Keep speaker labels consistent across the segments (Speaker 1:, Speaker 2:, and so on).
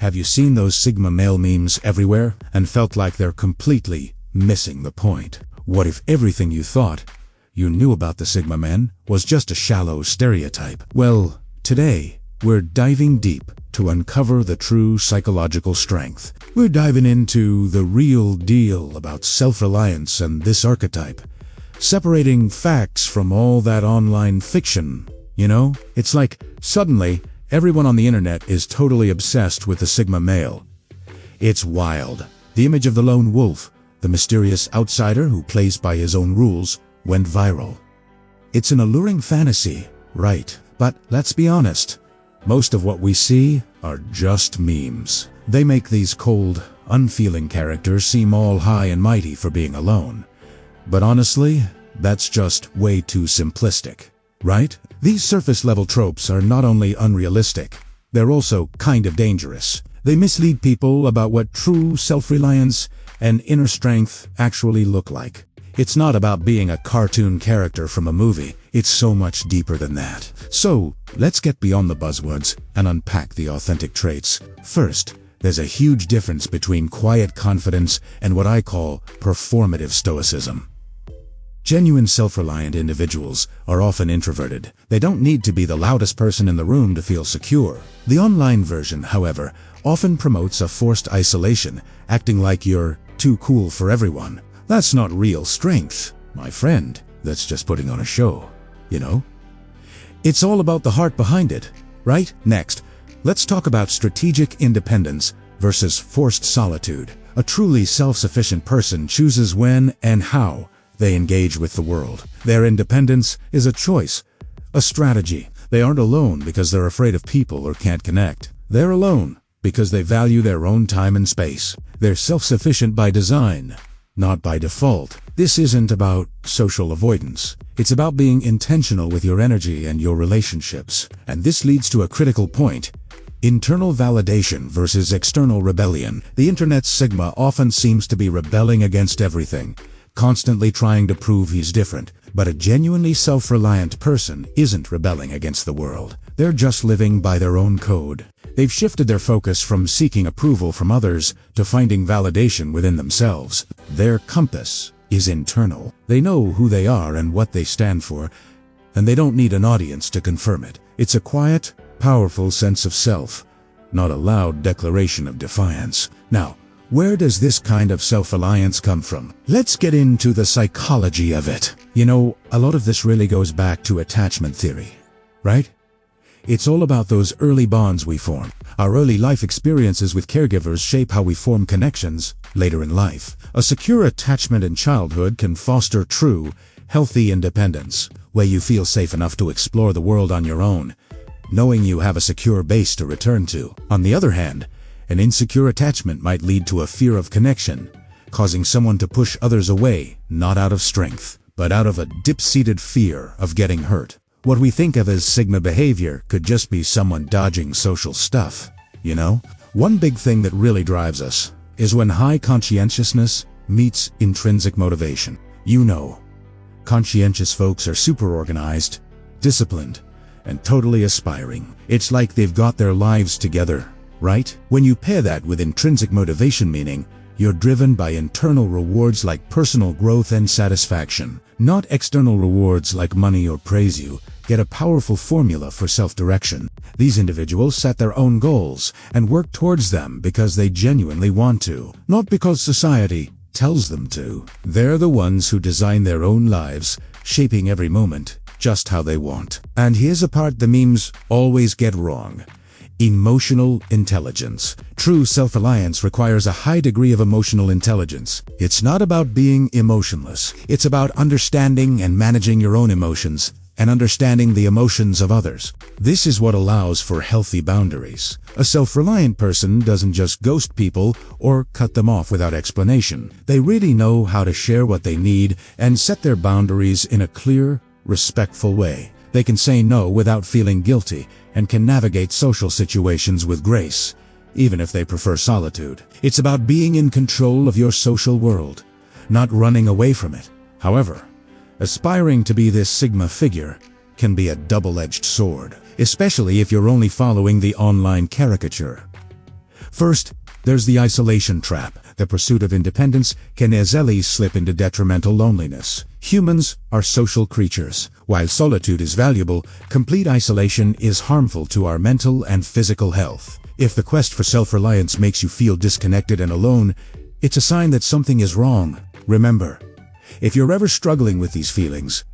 Speaker 1: Have you seen those Sigma male memes everywhere and felt like they're completely missing the point? What if everything you thought you knew about the Sigma men was just a shallow stereotype? Well, today, we're diving deep to uncover the true psychological strength. We're diving into the real deal about self-reliance and this archetype, separating facts from all that online fiction. You know, it's like suddenly everyone on the internet is totally obsessed with the Sigma male. It's wild. The image of the lone wolf, the mysterious outsider who plays by his own rules, went viral. It's an alluring fantasy, right? But let's be honest, most of what we see are just memes. They make these cold, unfeeling characters seem all high and mighty for being alone. But honestly, that's just way too simplistic, right? These surface-level tropes are not only unrealistic, they're also kind of dangerous. They mislead people about what true self-reliance and inner strength actually look like. It's not about being a cartoon character from a movie. It's so much deeper than that. So, let's get beyond the buzzwords and unpack the authentic traits. First, there's a huge difference between quiet confidence and what I call performative stoicism. Genuine self-reliant individuals are often introverted. They don't need to be the loudest person in the room to feel secure. The online version, however, often promotes a forced isolation, acting like you're too cool for everyone. That's not real strength, my friend. That's just putting on a show, you know? It's all about the heart behind it, right? Next, let's talk about strategic independence versus forced solitude. A truly self-sufficient person chooses when and how they engage with the world. Their independence is a choice, a strategy. They aren't alone because they're afraid of people or can't connect. They're alone because they value their own time and space. They're self-sufficient by design, not by default. This isn't about social avoidance. It's about being intentional with your energy and your relationships. And this leads to a critical point: internal validation versus external rebellion. The internet's Sigma often seems to be rebelling against everything, constantly trying to prove he's different. But a genuinely self-reliant person isn't rebelling against the world. They're just living by their own code. They've shifted their focus from seeking approval from others to finding validation within themselves. Their compass is internal. They know who they are and what they stand for, and they don't need an audience to confirm it. It's a quiet, powerful sense of self, not a loud declaration of defiance. Now, where does this kind of self-reliance come from? Let's get into the psychology of it. You know, a lot of this really goes back to attachment theory, right? It's all about those early bonds we form. Our early life experiences with caregivers shape how we form connections later in life. A secure attachment in childhood can foster true, healthy independence, where you feel safe enough to explore the world on your own, knowing you have a secure base to return to. On the other hand, an insecure attachment might lead to a fear of connection, causing someone to push others away, not out of strength, but out of a deep-seated fear of getting hurt. What we think of as Sigma behavior could just be someone dodging social stuff, you know? One big thing that really drives us is when high conscientiousness meets intrinsic motivation. You know, conscientious folks are super organized, disciplined, and totally aspiring. It's like they've got their lives together, right? When you pair that with intrinsic motivation, meaning you're driven by internal rewards like personal growth and satisfaction, not external rewards like money or praise, you get a powerful formula for self-direction. These individuals set their own goals and work towards them because they genuinely want to, not because society tells them to. They're the ones who design their own lives, shaping every moment just how they want. And here's a part the memes always get wrong: emotional intelligence. True self-reliance requires a high degree of emotional intelligence. It's not about being emotionless. It's about understanding and managing your own emotions and understanding the emotions of others. This is what allows for healthy boundaries. A self-reliant person doesn't just ghost people or cut them off without explanation. They really know how to share what they need and set their boundaries in a clear, respectful way. They can say no without feeling guilty and can navigate social situations with grace, even if they prefer solitude. It's about being in control of your social world, not running away from it. However, aspiring to be this Sigma figure can be a double-edged sword, especially if you're only following the online caricature. First, there's the isolation trap. The pursuit of independence can easily slip into detrimental loneliness. Humans are social creatures. While solitude is valuable, complete isolation is harmful to our mental and physical health. If the quest for self-reliance makes you feel disconnected and alone, it's a sign that something is wrong. Remember, if you're ever struggling with these feelings,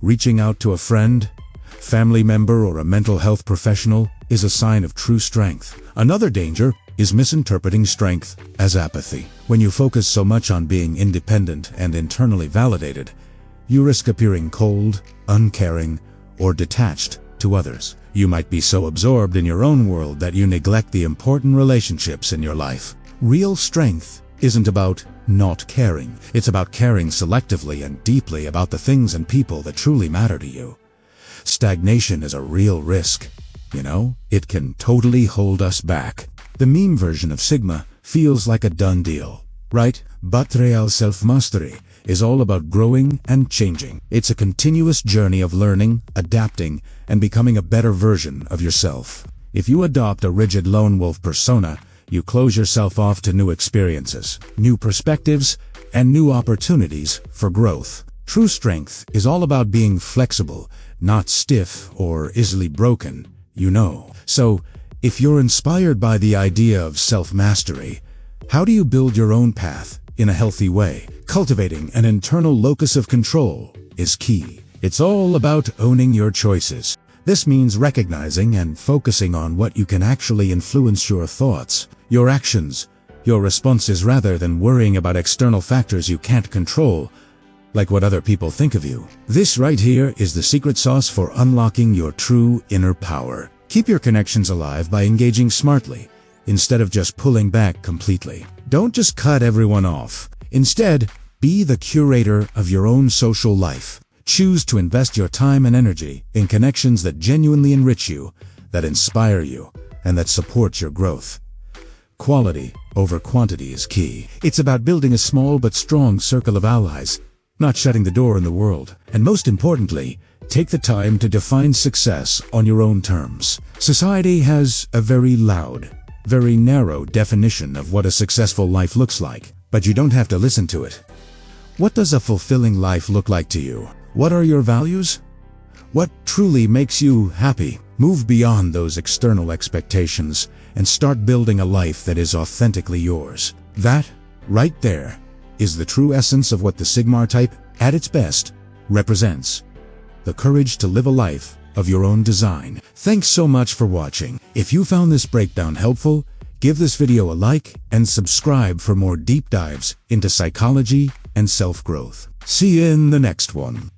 Speaker 1: reaching out to a friend, family member, or a mental health professional is a sign of true strength. Another danger is misinterpreting strength as apathy. When you focus so much on being independent and internally validated, you risk appearing cold, uncaring, or detached to others. You might be so absorbed in your own world that you neglect the important relationships in your life. Real strength isn't about not caring. It's about caring selectively and deeply about the things and people that truly matter to you. Stagnation is a real risk. It can totally hold us back. The meme version of Sigma feels like a done deal, right? But real self-mastery is all about growing and changing. It's a continuous journey of learning, adapting, and becoming a better version of yourself. If you adopt a rigid lone wolf persona, you close yourself off to new experiences, new perspectives, and new opportunities for growth. True strength is all about being flexible, not stiff or easily broken, So, if you're inspired by the idea of self-mastery, how do you build your own path in a healthy way? Cultivating an internal locus of control is key. It's all about owning your choices. This means recognizing and focusing on what you can actually influence: your thoughts, your actions, your responses, rather than worrying about external factors you can't control, like what other people think of you. This right here is the secret sauce for unlocking your true inner power. Keep your connections alive by engaging smartly, instead of just pulling back completely. Don't just cut everyone off. Instead, be the curator of your own social life. Choose to invest your time and energy in connections that genuinely enrich you, that inspire you, and that support your growth. Quality over quantity is key. It's about building a small but strong circle of allies, not shutting the door in the world. And most importantly, take the time to define success on your own terms. Society has a very loud, very narrow definition of what a successful life looks like, but you don't have to listen to it. What does a fulfilling life look like to you? What are your values? What truly makes you happy? Move beyond those external expectations and start building a life that is authentically yours. That, right there, is the true essence of what the Sigma type, at its best, represents. The courage to live a life of your own design. Thanks so much for watching. If you found this breakdown helpful, give this video a like and subscribe for more deep dives into psychology and self-growth. See you in the next one.